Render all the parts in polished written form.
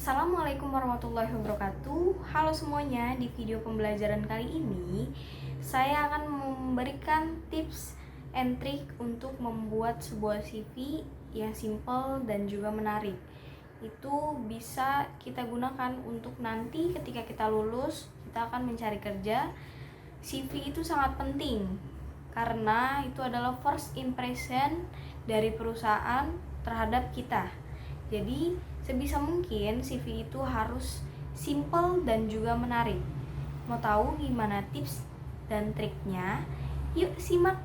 Assalamualaikum warahmatullahi wabarakatuh. Halo semuanya, di video pembelajaran kali ini saya akan memberikan tips and trick untuk membuat sebuah CV yang simple dan juga menarik. Itu bisa kita gunakan untuk nanti ketika kita lulus, kita akan mencari kerja. CV itu sangat penting karena itu adalah first impression dari perusahaan terhadap kita. Jadi sebisa mungkin CV itu harus simple dan juga menarik. Mau tahu gimana tips dan triknya? Yuk simak.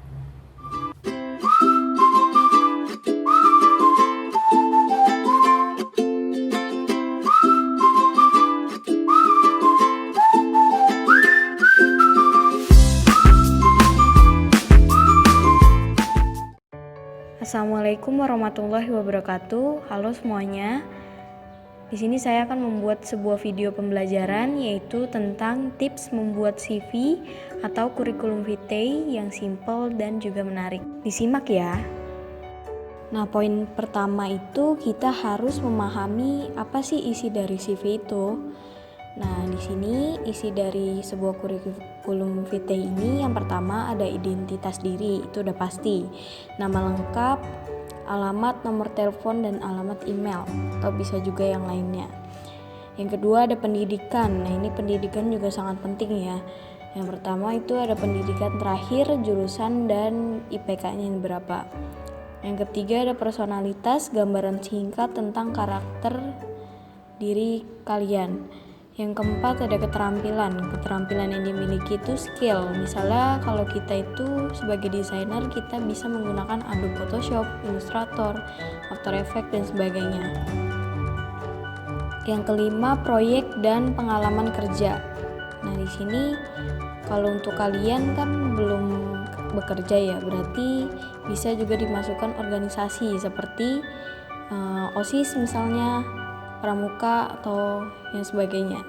Assalamualaikum warahmatullahi wabarakatuh. Halo semuanya. Di sini saya akan membuat sebuah video pembelajaran yaitu tentang tips membuat CV atau kurikulum vitae yang simple dan juga menarik. Disimak ya. Nah, poin pertama itu kita harus memahami apa sih isi dari CV itu. Nah, di sini isi dari sebuah kurikulum vitae ini yang pertama ada identitas diri, itu udah pasti. Nama lengkap, alamat, nomor telepon, dan alamat email, atau bisa juga yang lainnya. Yang kedua ada pendidikan. Nah, ini pendidikan juga sangat penting ya. Yang pertama itu ada pendidikan terakhir, jurusan, dan IPK-nya berapa. Yang ketiga ada personalitas, gambaran singkat tentang karakter diri kalian. Yang keempat ada keterampilan yang dimiliki itu skill. Misalnya kalau kita itu sebagai desainer, kita bisa menggunakan Adobe Photoshop, Illustrator, After Effects dan sebagainya. Yang kelima proyek dan pengalaman kerja. Nah, di sini kalau untuk kalian kan belum bekerja ya, berarti bisa juga dimasukkan organisasi seperti OSIS misalnya, pramuka atau yang sebagainya.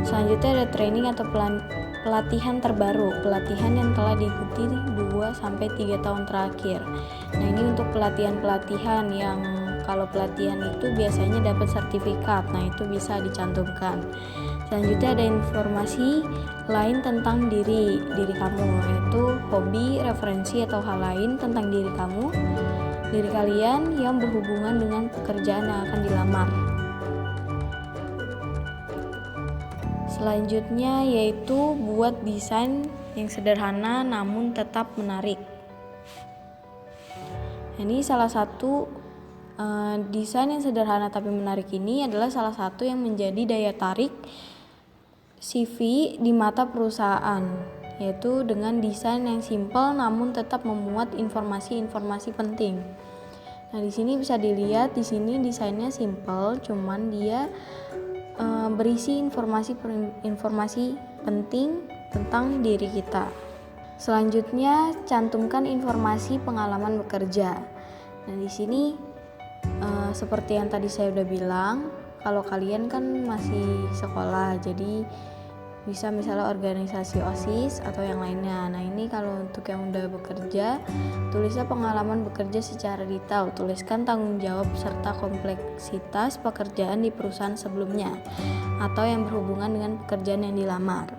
Selanjutnya ada training atau pelatihan terbaru, pelatihan yang telah diikuti 2-3 tahun terakhir. Nah, ini untuk pelatihan yang kalau pelatihan itu biasanya dapat sertifikat. Nah, itu bisa dicantumkan. Selanjutnya ada informasi lain tentang diri kamu, yaitu hobi, referensi atau hal lain tentang diri kalian yang berhubungan dengan pekerjaan yang akan dilamar. Selanjutnya yaitu buat desain yang sederhana namun tetap menarik. Ini salah satu desain yang sederhana tapi menarik ini adalah salah satu yang menjadi daya tarik CV di mata perusahaan, yaitu dengan desain yang simpel namun tetap memuat informasi-informasi penting. Nah, di sini bisa dilihat di sini desainnya simpel, cuman dia berisi informasi penting tentang diri kita. Selanjutnya, cantumkan informasi pengalaman bekerja. Nah, di sini seperti yang tadi saya udah bilang, kalau kalian kan masih sekolah, jadi bisa misalnya organisasi OSIS atau yang lainnya. Nah, ini kalau untuk yang udah bekerja, tulislah pengalaman bekerja secara detail, tuliskan tanggung jawab serta kompleksitas pekerjaan di perusahaan sebelumnya atau yang berhubungan dengan pekerjaan yang dilamar.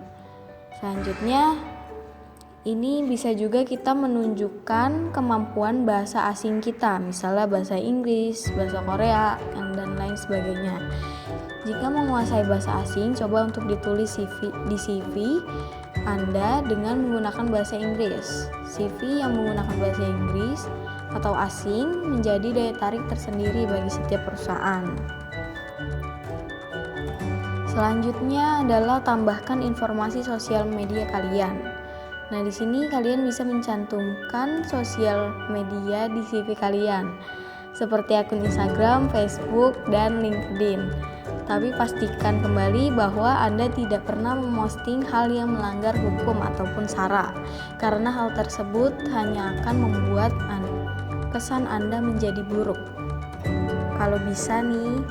Selanjutnya, ini bisa juga kita menunjukkan kemampuan bahasa asing kita, misalnya bahasa Inggris, bahasa Korea, dan lain sebagainya. Jika menguasai bahasa asing, coba untuk ditulis di CV Anda dengan menggunakan bahasa Inggris. CV yang menggunakan bahasa Inggris atau asing menjadi daya tarik tersendiri bagi setiap perusahaan. Selanjutnya adalah tambahkan informasi sosial media kalian. Nah, di sini kalian bisa mencantumkan sosial media di CV kalian, seperti akun Instagram, Facebook, dan LinkedIn. Tapi pastikan kembali bahwa Anda tidak pernah memposting hal yang melanggar hukum ataupun SARA, karena hal tersebut hanya akan membuat kesan Anda menjadi buruk. Kalau bisa nih,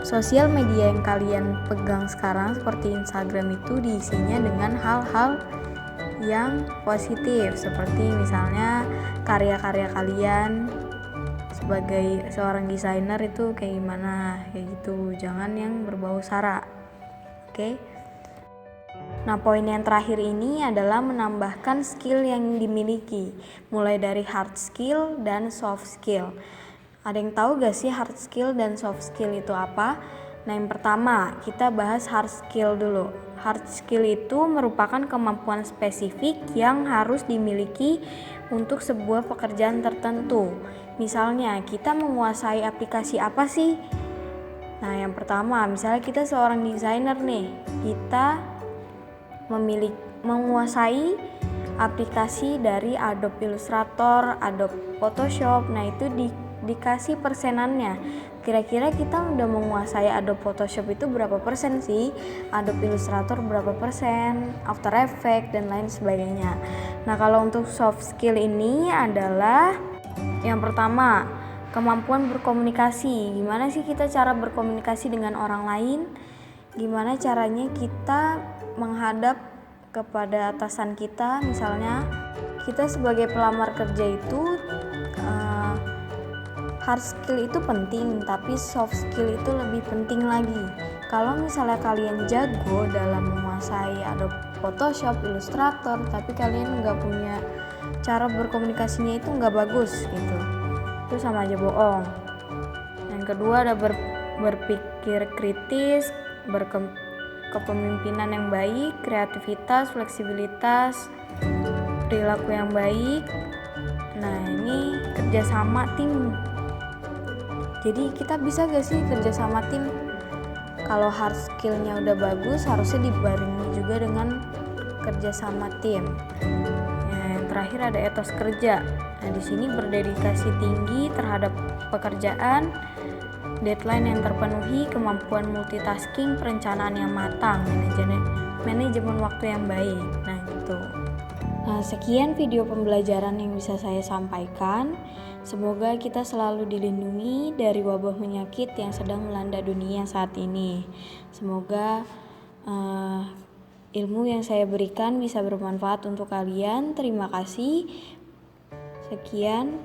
sosial media yang kalian pegang sekarang seperti Instagram itu diisinya dengan hal-hal yang positif, seperti misalnya karya-karya kalian sebagai seorang desainer itu kayak gimana, kayak gitu. Jangan yang berbau sara. Oke. Nah, poin yang terakhir ini adalah menambahkan skill yang dimiliki, mulai dari hard skill dan soft skill. Ada yang tahu gak sih hard skill dan soft skill itu apa? Nah, yang pertama kita bahas hard skill dulu. Hard skill itu merupakan kemampuan spesifik yang harus dimiliki untuk sebuah pekerjaan tertentu. Misalnya, kita menguasai aplikasi apa sih? Nah, yang pertama, misalnya kita seorang desainer nih, kita menguasai aplikasi dari Adobe Illustrator, Adobe Photoshop. Nah, itu dikasih persenannya. Kira-kira kita udah menguasai Adobe Photoshop itu berapa persen sih? Adobe Illustrator berapa persen? After Effects dan lain sebagainya. Nah, kalau untuk soft skill ini adalah yang pertama, kemampuan berkomunikasi. Gimana sih kita cara berkomunikasi dengan orang lain? Gimana caranya kita menghadap kepada atasan kita, misalnya kita sebagai pelamar kerja itu hard skill itu penting, tapi soft skill itu lebih penting lagi. Kalau misalnya kalian jago dalam menguasai Adobe Photoshop, Illustrator, tapi kalian nggak punya cara berkomunikasinya itu nggak bagus gitu, itu sama aja bohong. Yang kedua ada berpikir kritis, kepemimpinan yang baik, kreativitas, fleksibilitas, perilaku yang baik. Nah, ini kerjasama tim. Jadi kita bisa gak sih kerjasama tim? Kalau hard skillnya udah bagus, harusnya dibarengi juga dengan kerjasama tim. Yang terakhir ada etos kerja. Nah, di sini berdedikasi tinggi terhadap pekerjaan, deadline yang terpenuhi, kemampuan multitasking, perencanaan yang matang, manajemen waktu yang baik. Nah, gitu. Nah, sekian video pembelajaran yang bisa saya sampaikan. Semoga kita selalu dilindungi dari wabah penyakit yang sedang melanda dunia saat ini. Semoga ilmu yang saya berikan bisa bermanfaat untuk kalian. Terima kasih. Sekian.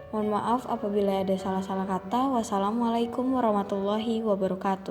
Mohon maaf apabila ada salah-salah kata. Wassalamualaikum warahmatullahi wabarakatuh.